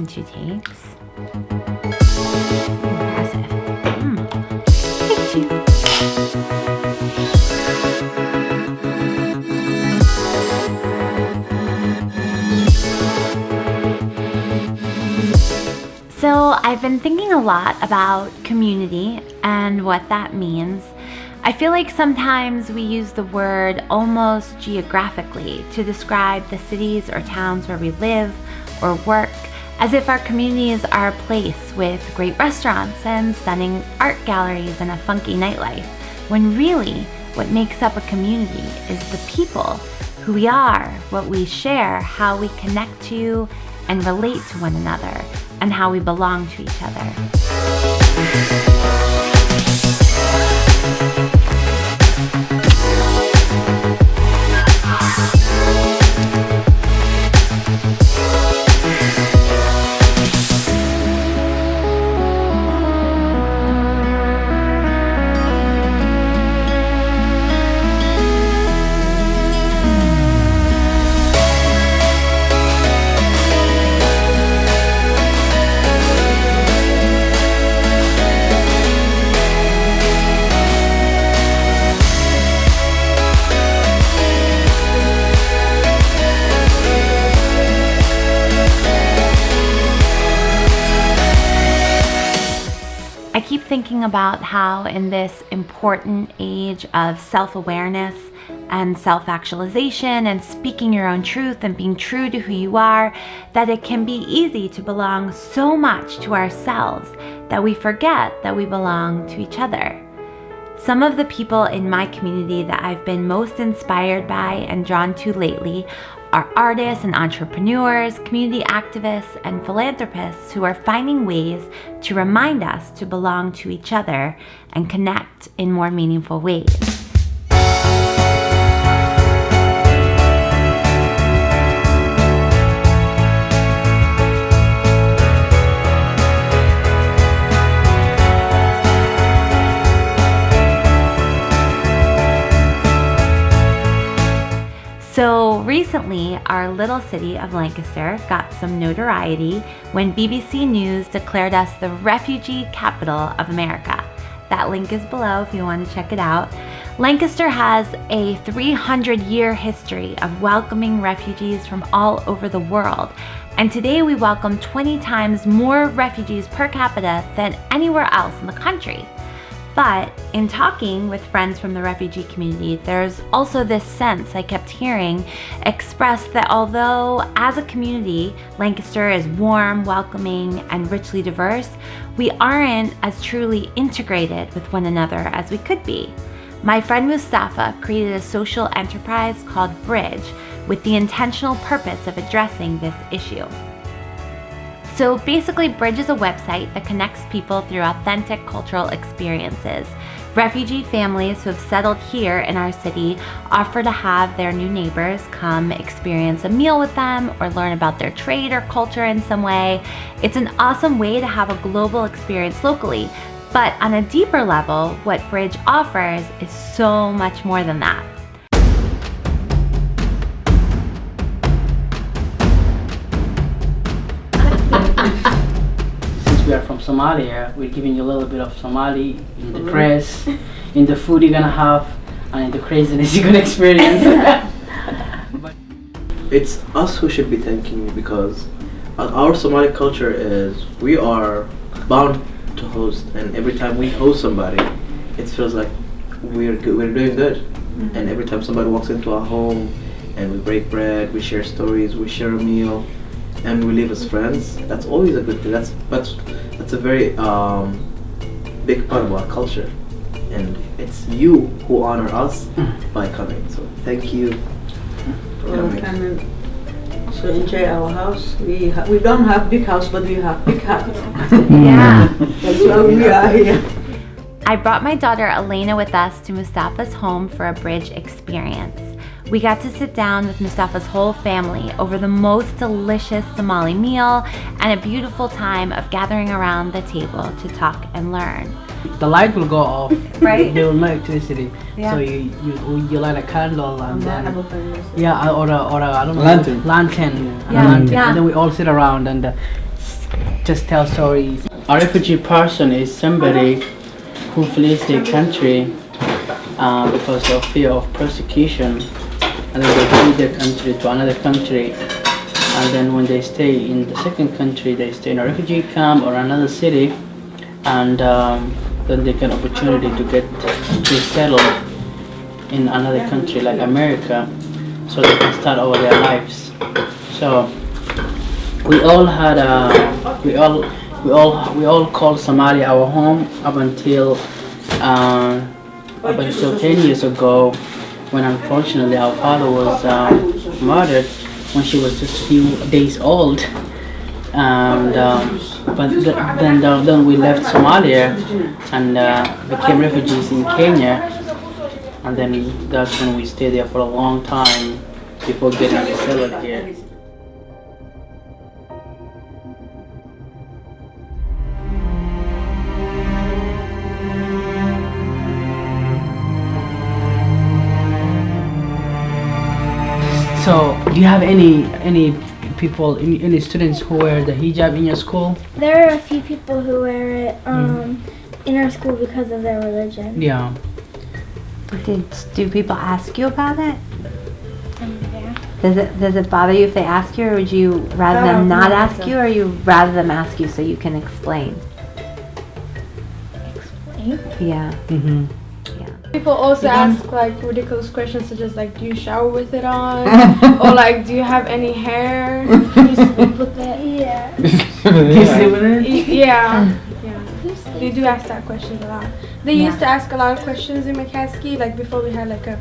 in 2 takes. Impressive. Take 2. So I've been thinking a lot about community and what that means. I feel like sometimes we use the word almost geographically to describe the cities or towns where we live or work, as if our communities are a place with great restaurants and stunning art galleries and a funky nightlife, when really what makes up a community is the people, who we are, what we share, how we connect to and relate to one another, and how we belong to each other. I keep thinking about how in this important age of self-awareness and self-actualization and speaking your own truth and being true to who you are, that it can be easy to belong so much to ourselves that we forget that we belong to each other. Some of the people in my community that I've been most inspired by and drawn to lately are artists and entrepreneurs, community activists, and philanthropists who are finding ways to remind us to belong to each other and connect in more meaningful ways. So recently, our little city of Lancaster got some notoriety when BBC News declared us the Refugee Capital of America. That link is below if you want to check it out. Lancaster has a 300-year history of welcoming refugees from all over the world. And today we welcome 20 times more refugees per capita than anywhere else in the country. But in talking with friends from the refugee community, there's also this sense I kept hearing expressed that although as a community, Lancaster is warm, welcoming, and richly diverse, we aren't as truly integrated with one another as we could be. My friend Mustafa created a social enterprise called Bridge with the intentional purpose of addressing this issue. So basically, Bridge is a website that connects people through authentic cultural experiences. Refugee families who have settled here in our city offer to have their new neighbors come experience a meal with them or learn about their trade or culture in some way. It's an awesome way to have a global experience locally. But on a deeper level, what Bridge offers is so much more than that. We are from Somalia. We're giving you a little bit of Somali in the dress, in the food you're gonna have, and in the craziness you're gonna experience. It's us who should be thanking you, because our Somali culture is we are bound to host, and every time we host somebody, it feels like we're doing good. Mm-hmm. And every time somebody walks into our home and we break bread, we share stories, we share a meal, and we live as friends, that's always a good thing. That's a very big part of our culture, and it's you who honor us by coming. So thank you for coming. So enjoy our house. We don't have big house, but we have big heart. Yeah. That's why we are here. I brought my daughter Elena with us to Mustafa's home for a Bridge experience. We got to sit down with Mustafa's whole family over the most delicious Somali meal and a beautiful time of gathering around the table to talk and learn. The light will go off. Right. There will no electricity. Yeah. So you light a candle and then or a I don't know lantern. lantern. Yeah. And then we all sit around and just tell stories. A refugee person is somebody who flees their country because of fear of persecution, and then they flee their country to another country, and then when they stay in the second country, they stay in a refugee camp or another city, and then they get opportunity to get resettled in another country like America, so they can start over their lives. So we all had we all called Somalia our home up until 10 years ago, when unfortunately our father was murdered when she was just a few days old, and then we left Somalia and became refugees in Kenya, and then that's when we stayed there for a long time before getting settled here. So, do you have any people, any students who wear the hijab in your school? There are a few people who wear it in our school because of their religion. Yeah. Do people ask you about it? Yeah. Does it bother you if they ask you, or would you rather them not ask you, or you rather them ask you so you can explain? Explain? Yeah. Mm-hmm. People also ask like ridiculous questions such as like, do you shower with it on? Or like, do you have any hair? Do you sleep with it? Yeah. Do you sleep with it? Yeah. They do ask that question a lot. They used to ask a lot of questions in McCaskey, like before we had like a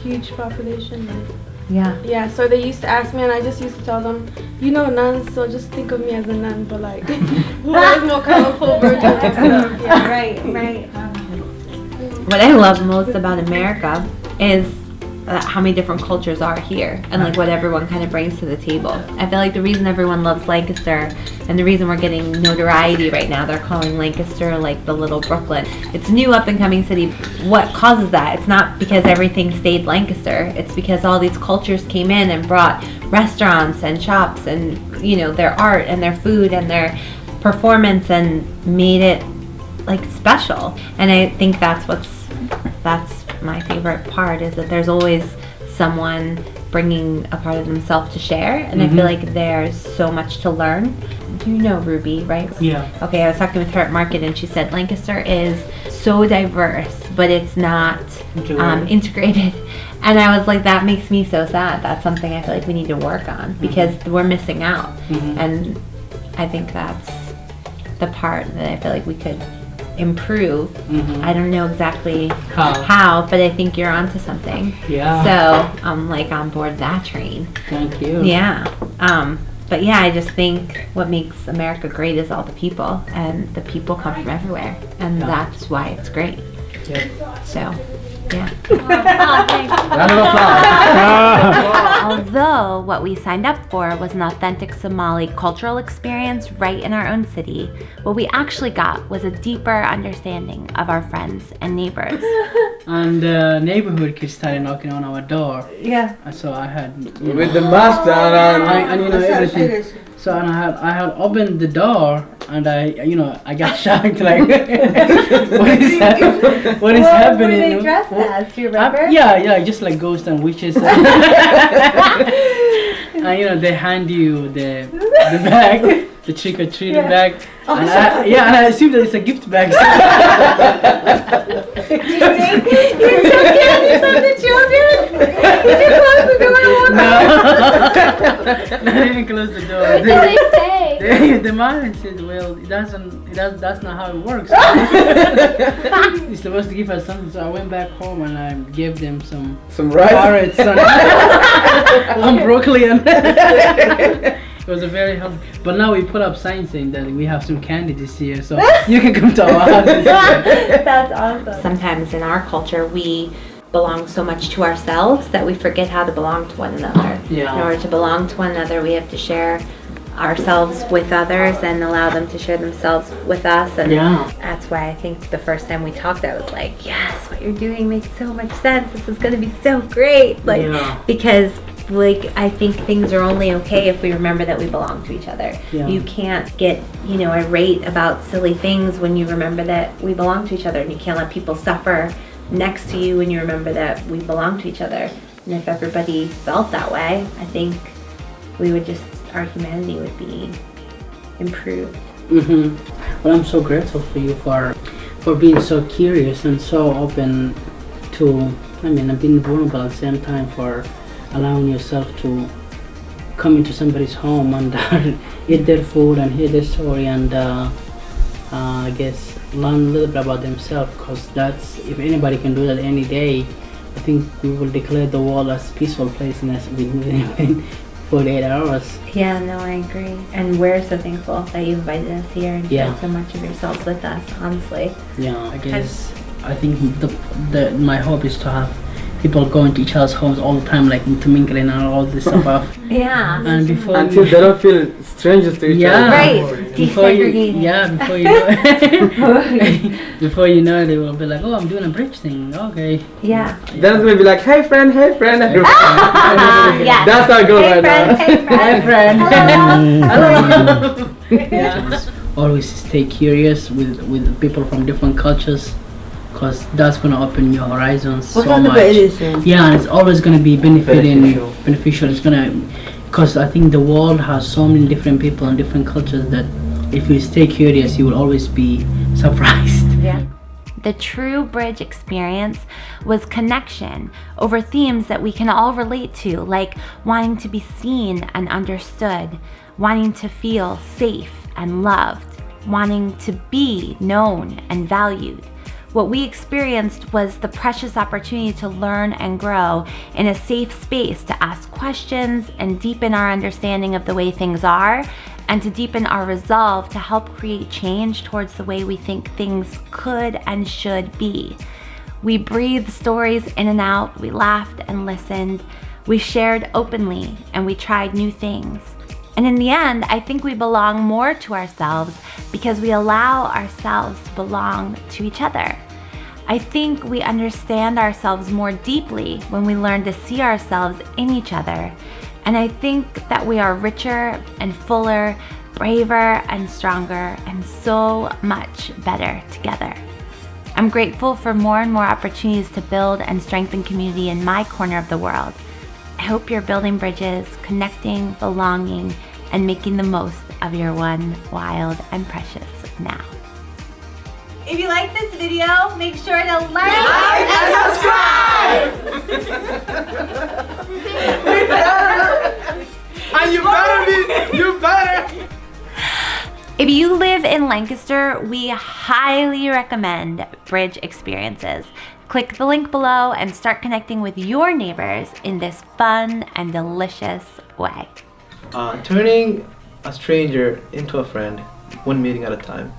huge population. Like, Yeah. so they used to ask me, and I just used to tell them, you know, nuns, so just think of me as a nun, but like, there's more colorful versions and stuff. Yeah. Right. What I love most about America is how many different cultures are here, and like what everyone kind of brings to the table. I feel like the reason everyone loves Lancaster, and the reason we're getting notoriety right now, they're calling Lancaster like the little Brooklyn. It's a new up and coming city. What causes that? It's not because everything stayed Lancaster. It's because all these cultures came in and brought restaurants and shops and, you know, their art and their food and their performance and made it like special. And I think that's my favorite part, is that there's always someone bringing a part of themselves to share, and I feel like there's so much to learn. You know Ruby, right? Yeah. Okay, I was talking with her at market, and she said Lancaster is so diverse, but it's not integrated. And I was like, that makes me so sad. That's something I feel like we need to work on, because we're missing out. And I think that's the part that I feel like we could improve. I don't know exactly how, but I think you're onto something. Yeah. So I'm like on board that train. Thank you. Yeah. But yeah, I just think what makes America great is all the people, and the people come from everywhere, and that's why it's great. Yeah. So, yeah. Round of applause. Although what we signed up for was an authentic Somali cultural experience right in our own city, what we actually got was a deeper understanding of our friends and neighbors. And the neighborhood kids started knocking on our door. Yeah. And so I had, With the mask down and you know everything. So and I had opened the door, and I got shocked, like what is happening? What were they dressed as? Do you remember? Yeah, just like ghosts and witches. And they hand you the bag, the trick or treating bag, and I assume that it's a gift bag. You took candy from the children? Did you close the door and walk out? No, I didn't close the door. What did they say? The man said, "Well, that's not how it works. He's supposed to give us something." So I went back home and I gave them some rice, carrots and broccoli, and it was a very healthy. But now we put up signs saying that we have some candy this year, so you can come to our house. That's awesome. Sometimes in our culture, we belong so much to ourselves that we forget how to belong to one another. Yeah. In order to belong to one another, we have to share ourselves with others and allow them to share themselves with us. And that's why I think the first time we talked, I was like, yes, what you're doing makes so much sense. This is going to be so great. Because like, I think things are only okay if we remember that we belong to each other. Yeah. You can't get, irate about silly things when you remember that we belong to each other, and you can't let people suffer next to you when you remember that we belong to each other. And if everybody felt that way, I think our humanity would be improved. Well, I'm so grateful for you for being so curious and so open to, and being vulnerable at the same time, for allowing yourself to come into somebody's home and eat their food and hear their story and I guess learn a little bit about themselves, because that's, if anybody can do that any day, I think we will declare the world as a peaceful place within 48 hours. Yeah, no, I agree. And we're so thankful that you invited us here and shared so much of yourself with us, honestly. Yeah, I guess I think my hope is to have people go into each other's homes all the time, like intermingling and all this stuff. Yeah. And until they don't feel strangers to each other. Right. Before you know, they will be like, oh, I'm doing a bridge thing. Okay. Yeah. Then it's gonna be like, hey friend. Yeah. That's how it goes right now. Hey friend. Hello. Yeah. Always stay curious with people from different cultures, because that's gonna open your horizons so much. Yeah, and it's always gonna be beneficial. It's gonna, because I think the world has so many different people and different cultures that if you stay curious, you will always be surprised. Yeah. The true bridge experience was connection over themes that we can all relate to, like wanting to be seen and understood, wanting to feel safe and loved, wanting to be known and valued. What we experienced was the precious opportunity to learn and grow in a safe space, to ask questions and deepen our understanding of the way things are, and to deepen our resolve to help create change towards the way we think things could and should be. We breathed stories in and out, we laughed and listened, we shared openly, and we tried new things. And in the end, I think we belong more to ourselves because we allow ourselves to belong to each other. I think we understand ourselves more deeply when we learn to see ourselves in each other. And I think that we are richer and fuller, braver and stronger, and so much better together. I'm grateful for more and more opportunities to build and strengthen community in my corner of the world. I hope you're building bridges, connecting, belonging, and making the most of your one wild and precious now. If you like this video, make sure to like and subscribe! And you better! If you live in Lancaster, we highly recommend bridge experiences. Click the link below and start connecting with your neighbors in this fun and delicious way. Turning a stranger into a friend, one meeting at a time.